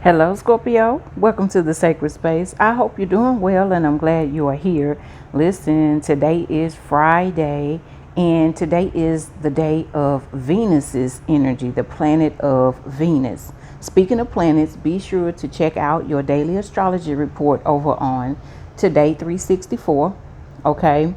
Hello, Scorpio. Welcome to the sacred space. I hope you're doing well, and I'm glad you are here. Listen, today is Friday, and today is the day of Venus's energy, the planet of Venus. Speaking of planets, be sure to check out your daily astrology report over on Today 364. Okay,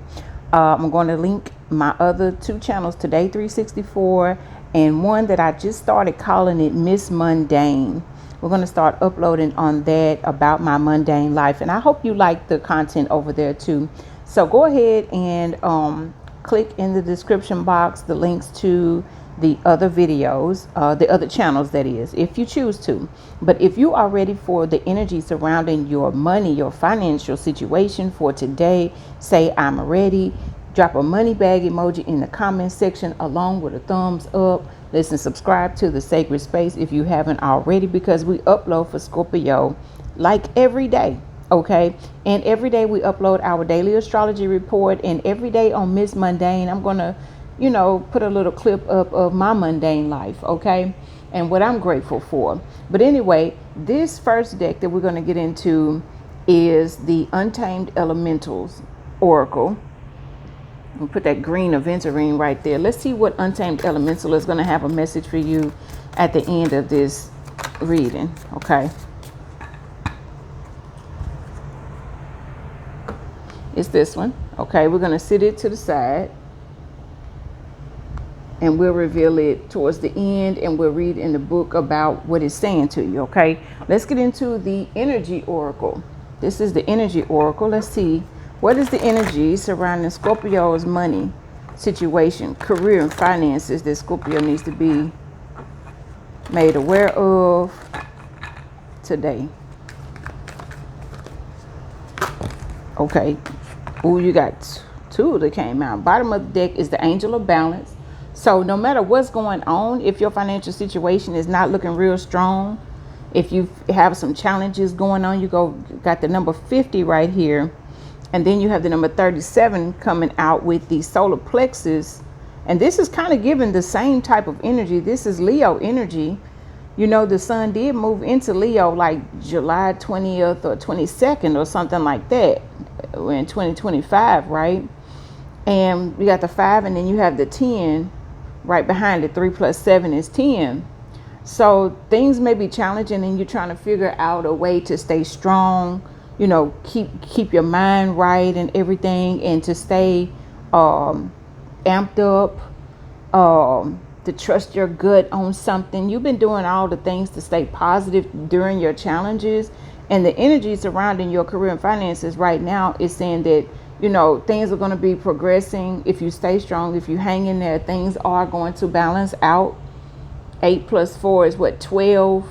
I'm going to link my other two channels, Today 364, and one that I just started calling it Miss Mundane. We're going to start uploading on that about my mundane life. And I hope you like the content over there too. So go ahead and click in the description box the links to the other videos, the other channels, that is, if you choose to. But if you are ready for the energy surrounding your money, your financial situation for today, say I'm ready. Drop a money bag emoji in the comment section along with a thumbs up. Listen, subscribe to the Sacred Space if you haven't already, because we upload for Scorpio like every day. Okay. And every day we upload our daily astrology report. And every day on Miss Mundane, I'm going to, put a little clip up of my mundane life. Okay. And what I'm grateful for. But anyway, this first deck that we're going to get into is the Untamed Elementals Oracle. We'll put that green aventurine right there. Let's see what Untamed Elemental is going to have a message for you at the end of this reading. Okay. It's this one. Okay. We're going to sit it to the side. And we'll reveal it towards the end. And we'll read in the book about what it's saying to you. Okay. Let's get into the Energy Oracle. This is the Energy Oracle. Let's see. What is the energy surrounding Scorpio's money situation, career, and finances that Scorpio needs to be made aware of today? Okay. Ooh, you got two that came out. Bottom of the deck is the Angel of Balance. So no matter what's going on, if your financial situation is not looking real strong, if you have some challenges going on, got the number 50 right here. And then you have the number 37 coming out with the solar plexus. And this is kind of giving the same type of energy. This is Leo energy. The sun did move into Leo like July 20th or 22nd or something like that. We're in 2025, right? And we got the 5, and then you have the 10 right behind it. 3 plus 7 is 10. So things may be challenging, and you're trying to figure out a way to stay strong. Keep your mind right and everything, and to stay amped up, to trust your gut on something. You've been doing all the things to stay positive during your challenges, and the energy surrounding your career and finances right now is saying that, things are going to be progressing. If you stay strong, if you hang in there, things are going to balance out. 8 plus 4 is what, 12?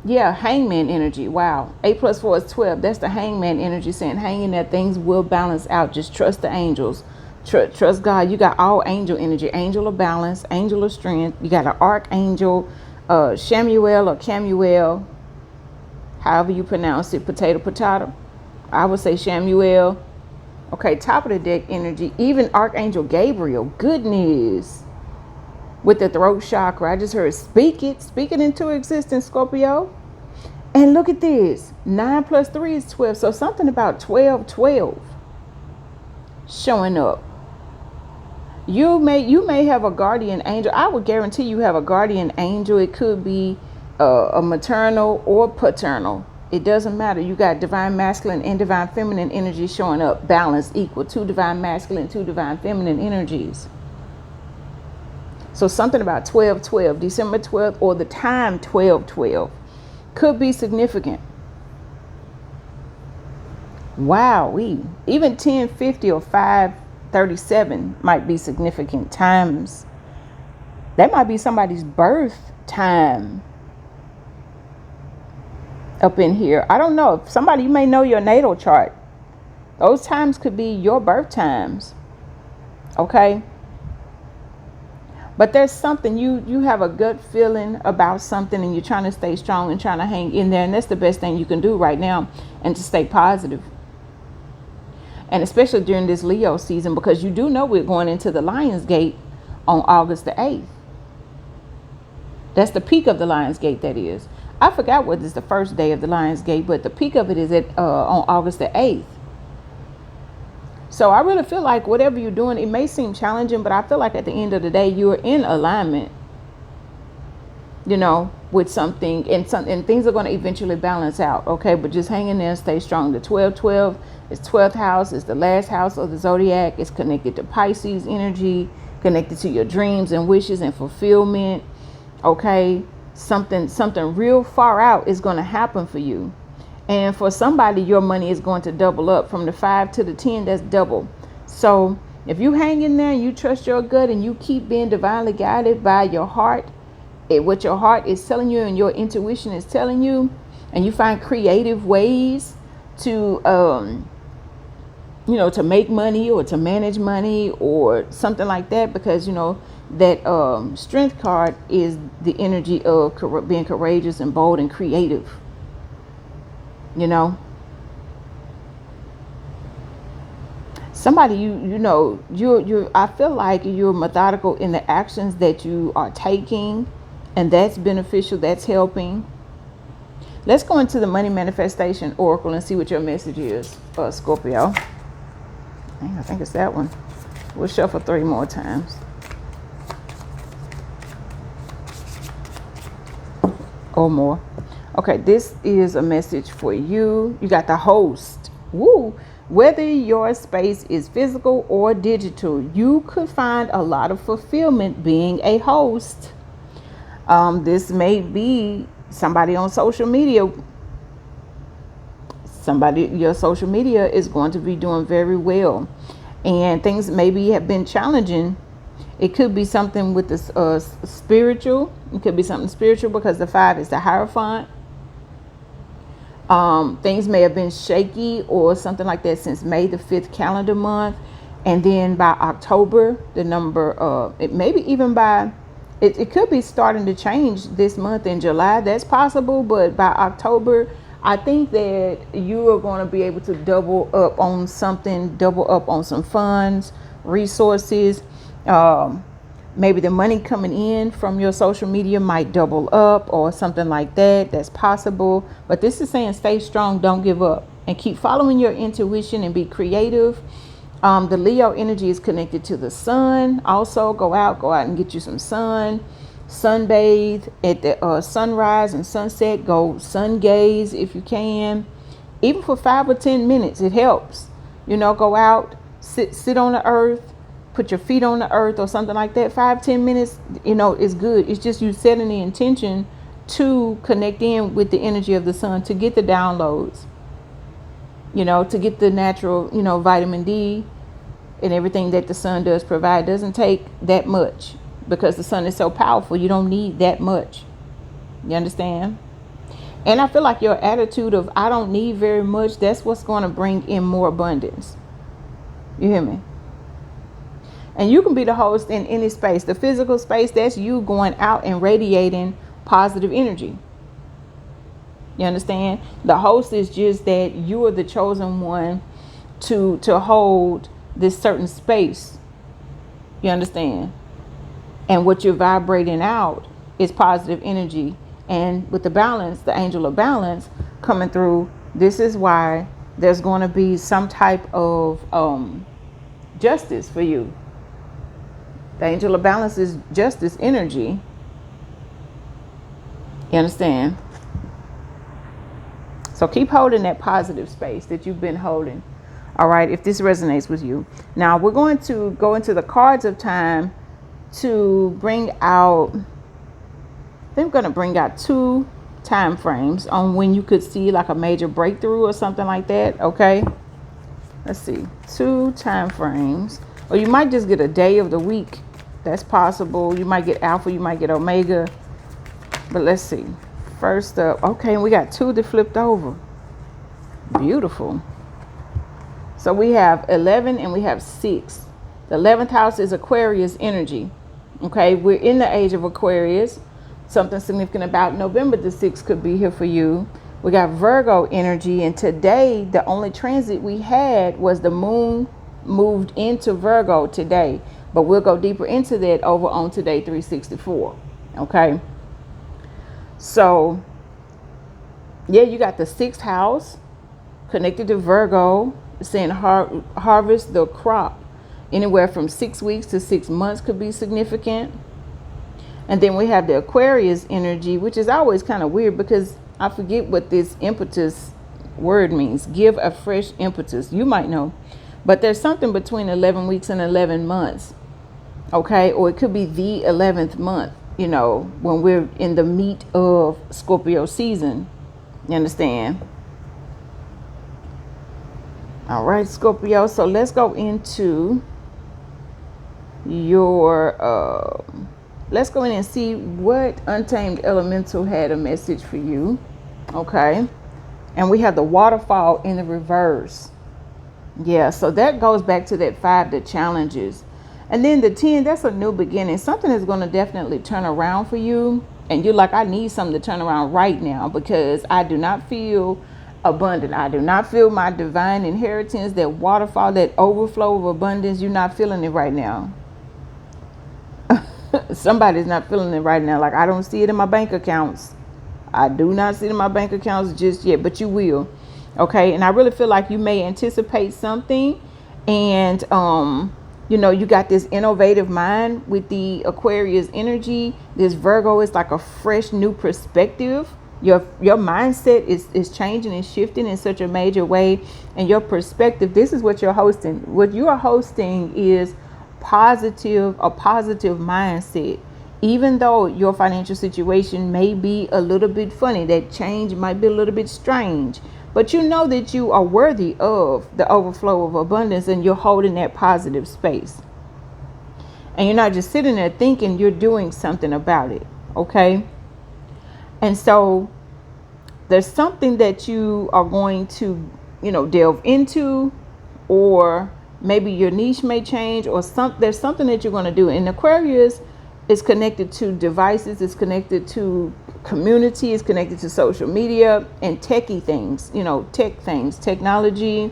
Yeah, hangman energy. Wow. 8 plus 4 is 12. That's the hangman energy saying hang in there. Things will balance out. Just trust the angels. Trust God. You got all angel energy. Angel of balance. Angel of strength. You got an archangel. Shamuel or Camuel. However you pronounce it. Potato. I would say Shamuel. Okay, top of the deck energy. Even Archangel Gabriel. Goodness. With the throat chakra, I just heard speak it into existence, Scorpio. And look at this, 9 plus 3 is 12. So something about 12 showing up. You may have a guardian angel. I would guarantee you have a guardian angel. It could be a maternal or paternal. It doesn't matter. You got divine masculine and divine feminine energy showing up. Balance equal. 2 divine masculine, 2 divine feminine energies. So something about 12/12, December 12th, or the time 12/12 could be significant. Wow, even 10/50 or 5/37 might be significant times. That might be somebody's birth time up in here. I don't know. You may know your natal chart. Those times could be your birth times. Okay. But there's something, you have a gut feeling about something, and you're trying to stay strong and trying to hang in there. And that's the best thing you can do right now, and to stay positive. And especially during this Leo season, because you do know we're going into the Lion's Gate on August the 8th. That's the peak of the Lion's Gate, that is. I forgot what is the first day of the Lion's Gate, but the peak of it is at on August the 8th. So I really feel like whatever you're doing, it may seem challenging, but I feel like at the end of the day, you're in alignment, you know, with something, and things are going to eventually balance out. Okay. But just hang in there, stay strong. The 12-12 is 12th house. It's the last house of the zodiac. It's connected to Pisces energy, connected to your dreams and wishes and fulfillment. Okay. Something real far out is going to happen for you. And for somebody, your money is going to double up from the 5 to the 10. That's double. So if you hang in there and you trust your gut and you keep being divinely guided by your heart, what your heart is telling you and your intuition is telling you, and you find creative ways to, you know, to make money or to manage money or something like that, because, you know, that strength card is the energy of being courageous and bold and creative. You know, somebody, you know, I feel like you're methodical in the actions that you are taking, and that's beneficial. That's helping. Let's go into the money manifestation oracle and see what your message is, Scorpio. I think it's that one. We'll shuffle 3 more times. Or more. Okay, this is a message for you. You got the host. Woo! Whether your space is physical or digital, you could find a lot of fulfillment being a host. This may be somebody on social media. Your social media is going to be doing very well. And things maybe have been challenging. It could be something with the spiritual. It could be something spiritual because the 5 is the Hierophant. Things may have been shaky or something like that since May, the 5th calendar month. And then by October, the number, it maybe even by, it could be starting to change this month in July. That's possible. But by October, I think that you are going to be able to double up on something, double up on some funds, resources. Maybe the money coming in from your social media might double up or something like that. That's possible. But this is saying stay strong, don't give up, and keep following your intuition and be creative. The Leo energy is connected to the sun. Also, go out and get you some sun. Sunbathe at the sunrise and sunset. Go sun gaze if you can. Even for 5 or 10 minutes, it helps. You know, go out, sit on the earth. Put your feet on the earth or something like that. 5-10 minutes, you know, is good. It's just you setting the intention to connect in with the energy of the sun, to get the downloads, you know, to get the natural, you know, vitamin D and everything that the sun does provide. It doesn't take that much because the sun is so powerful. You don't need that much. You understand? And I feel like your attitude of I don't need very much, that's what's going to bring in more abundance. You hear me? And you can be the host in any space. The physical space, that's you going out and radiating positive energy. You understand? The host is just that you are the chosen one to hold this certain space. You understand? And what you're vibrating out is positive energy. And with the balance, the angel of balance coming through, this is why there's going to be some type of justice for you. The angel of balance is justice energy. You understand? So keep holding that positive space that you've been holding. All right, if this resonates with you. Now we're going to go into the cards of time to bring out, I think we're going to bring out 2 time frames on when you could see like a major breakthrough or something like that. Okay, let's see, 2 time frames. Or you might just get a day of the week. That's possible. You might get Alpha, you might get Omega. But let's see. First up, okay, we got 2 that flipped over. Beautiful. So we have 11 and we have 6. The 11th house is Aquarius energy. Okay, we're in the age of Aquarius. Something significant about November the 6th could be here for you. We got Virgo energy, and today the only transit we had was the moon moved into Virgo today. But we'll go deeper into that over on Today 364. Okay. So yeah, you got the 6th house connected to Virgo, saying harvest the crop. Anywhere from 6 weeks to 6 months could be significant. And then we have the Aquarius energy, which is always kind of weird because I forget what this impetus word means. Give a fresh impetus. You might know. But there's something between 11 weeks and 11 months. Okay. Or it could be the 11th month, you know, when we're in the meat of Scorpio season. You understand? All right, Scorpio. So let's go into your let's go in and see what Untamed Elemental had a message for you. Okay. And we have the waterfall in the reverse. Yeah, so that goes back to that 5, the challenges. And then the 10, that's a new beginning. Something is going to definitely turn around for you. And you're like, I need something to turn around right now because I do not feel abundant. I do not feel my divine inheritance, that waterfall, that overflow of abundance. You're not feeling it right now. Somebody's not feeling it right now. Like, I don't see it in my bank accounts. I do not see it in my bank accounts just yet, but you will. Okay. And I really feel like you may anticipate something. And, you know, you got this innovative mind with the Aquarius energy. This Virgo is like a fresh new perspective. Your mindset is changing and shifting in such a major way. And your perspective, this is what you're hosting. What you are hosting is a positive mindset. Even though your financial situation may be a little bit funny, that change might be a little bit strange, but you know that you are worthy of the overflow of abundance and you're holding that positive space. And you're not just sitting there thinking, you're doing something about it. Okay. And so there's something that you are going to, you know, delve into, or maybe your niche may change, or there's something that you're going to do. And Aquarius is connected to devices, it's connected to community, it's connected to social media and techie things, you know, tech things, technology,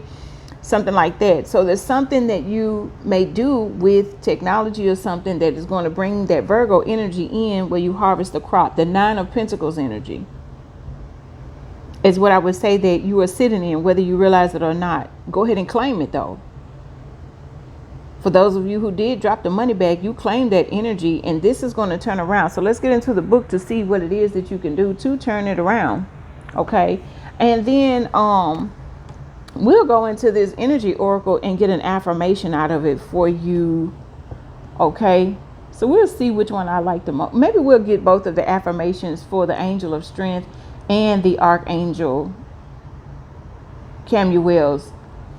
something like that. So there's something that you may do with technology or something that is going to bring that Virgo energy in, where you harvest the crop. The 9 of Pentacles energy is what I would say that you are sitting in, whether you realize it or not. Go ahead and claim it though. For those of you who did drop the money bag, you claim that energy, and this is going to turn around. So let's get into the book to see what it is that you can do to turn it around. Okay. And then we'll go into this energy oracle and get an affirmation out of it for you. Okay. So we'll see which one I like the most. Maybe we'll get both of the affirmations for the Angel of Strength and the Archangel Camuel's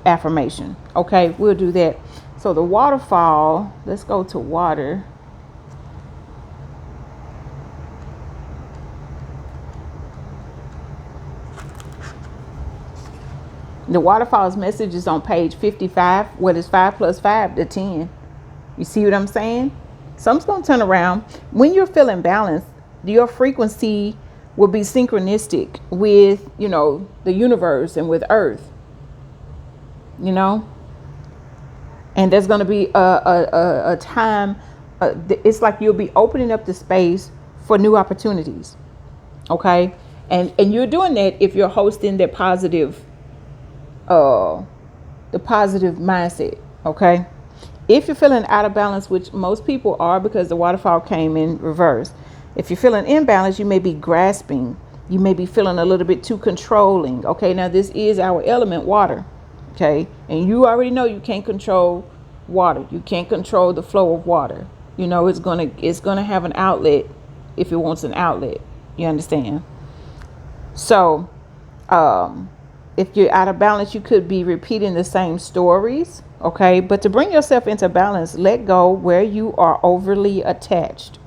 affirmation. Okay. We'll do that. So the waterfall, let's go to water. The waterfall's message is on page 55. What is 5 plus 5? The 10. You see what I'm saying? Something's going to turn around. When you're feeling balanced, your frequency will be synchronistic with, you know, the universe and with Earth. You know? And there's going to be a time, it's like you'll be opening up the space for new opportunities. Okay. And you're doing that if you're hosting the positive mindset. Okay. If you're feeling out of balance, which most people are because the waterfall came in reverse. If you're feeling imbalanced, you may be grasping. You may be feeling a little bit too controlling. Okay. Now this is our element, water. Okay. And you already know you can't control water. You can't control the flow of water. You know, it's gonna have an outlet if it wants an outlet. You understand? So if you're out of balance, you could be repeating the same stories. Okay. But to bring yourself into balance, let go where you are overly attached.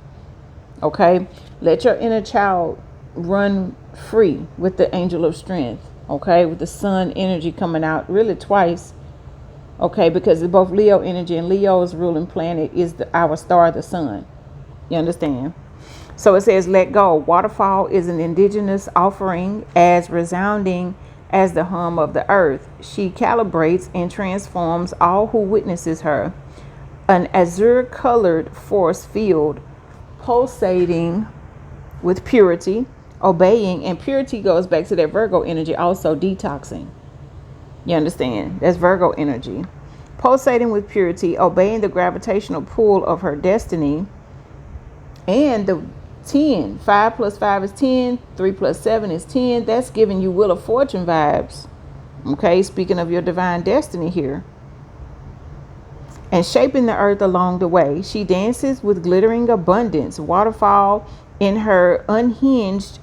Okay. Let your inner child run free with the Angel of Strength. Okay, with the sun energy coming out really twice. Okay, because it's both Leo energy, and Leo's ruling planet is our star, the sun. You understand? So it says, let go. Waterfall is an indigenous offering as resounding as the hum of the earth. She calibrates and transforms all who witnesses her. An azure colored force field pulsating with purity obeying, and purity goes back to that Virgo energy, also detoxing. You understand? That's Virgo energy. Pulsating with purity, obeying the gravitational pull of her destiny. And the 10, 5 plus 5 is 10, 3 plus 7 is 10. That's giving you Wheel of Fortune vibes. Okay, speaking of your divine destiny here. And shaping the earth along the way. She dances with glittering abundance. Waterfall in her unhinged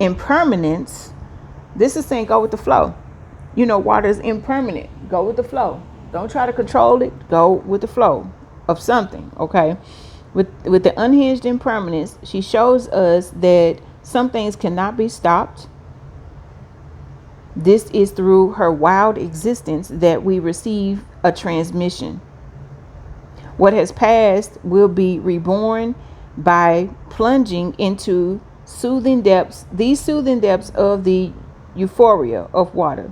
impermanence. This is saying go with the flow. You know, water is impermanent. Go with the flow. Don't try to control it. Go with the flow of something, okay? With the unhinged impermanence, she shows us that some things cannot be stopped. This is through her wild existence that we receive a transmission. What has passed will be reborn by plunging into soothing depths, these soothing depths of the euphoria of water.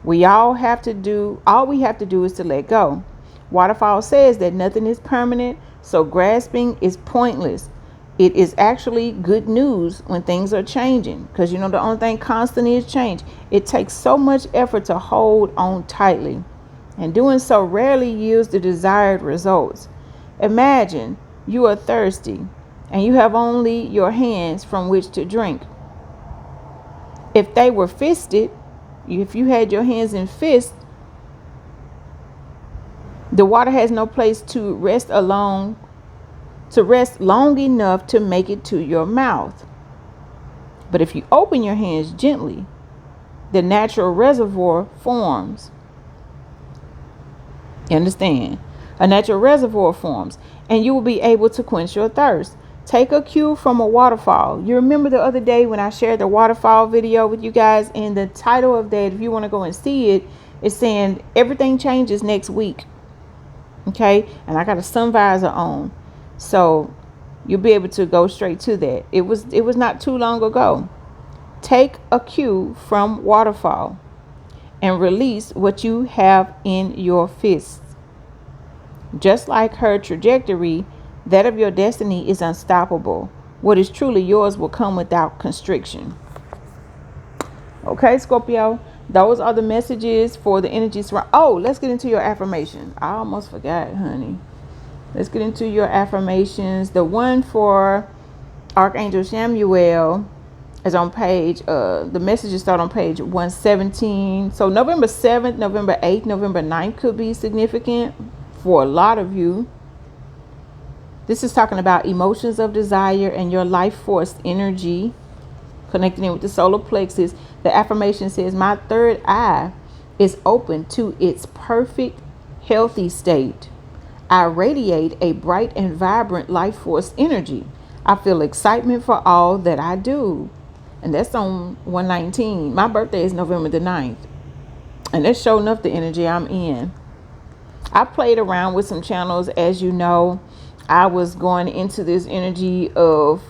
All we have to do is to let go. Waterfall says that nothing is permanent, so grasping is pointless. It is actually good news when things are changing, because you know the only thing constant is change. It takes so much effort to hold on tightly, and doing so rarely yields the desired results. Imagine you are thirsty and you have only your hands from which to drink. If they were fisted, if you had your hands in fists, the water has no place to rest long enough to make it to your mouth. But if you open your hands gently, the natural reservoir forms. You understand? A natural reservoir forms, and you will be able to quench your thirst. Take a cue from a waterfall. You remember the other day when I shared the waterfall video with you guys, and the title of that, if you want to go and see it, is saying everything changes next week. Okay, and I got a sun visor on, so you'll be able to go straight to that. It was not too long ago. Take a cue from waterfall and release what you have in your fists. Just like her trajectory, that of your destiny is unstoppable. What is truly yours will come without constriction. Okay, Scorpio, those are the messages for the energies. Oh, let's get into your affirmation. I almost forgot, honey. Let's get into your affirmations. The one for Archangel Samuel is on page, the messages start on page 117. So November 7th, November 8th, November 9th could be significant for a lot of you. This is talking about emotions of desire and your life force energy, connecting it with the solar plexus. The affirmation says, my third eye is open to its perfect, healthy state. I radiate a bright and vibrant life force energy. I feel excitement for all that I do. And that's on 119. My birthday is November the 9th. And that's showing enough the energy I'm in. I played around with some channels. As you know, I was going into this energy of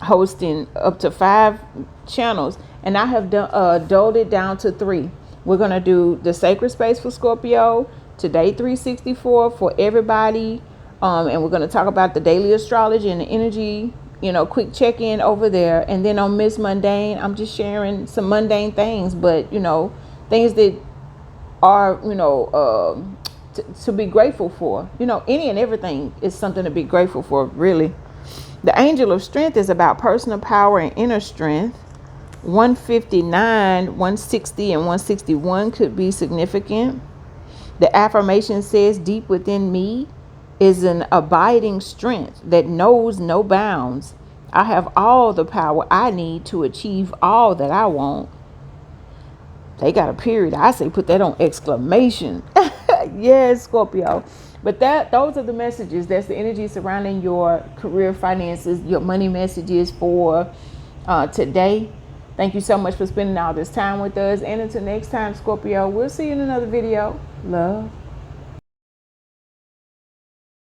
hosting up to 5 channels, and I have dulled it down to 3. We're going to do the sacred space for Scorpio, today 364 for everybody, and we're going to talk about the daily astrology and the energy, quick check-in over there. And then on Miss Mundane, I'm just sharing some mundane things, but things that are to be grateful for. Any and everything is something to be grateful for, really. The angel of strength is about personal power and inner strength. 159, 160, and 161 could be significant. The affirmation says, deep within me is an abiding strength that knows no bounds. I have all the power I need to achieve all that I want. They got a period. I say put that on exclamation. Yes, Scorpio. But those are the messages. That's the energy surrounding your career, finances, your money messages for today. Thank you so much for spending all this time with us. And until next time, Scorpio, we'll see you in another video. Love.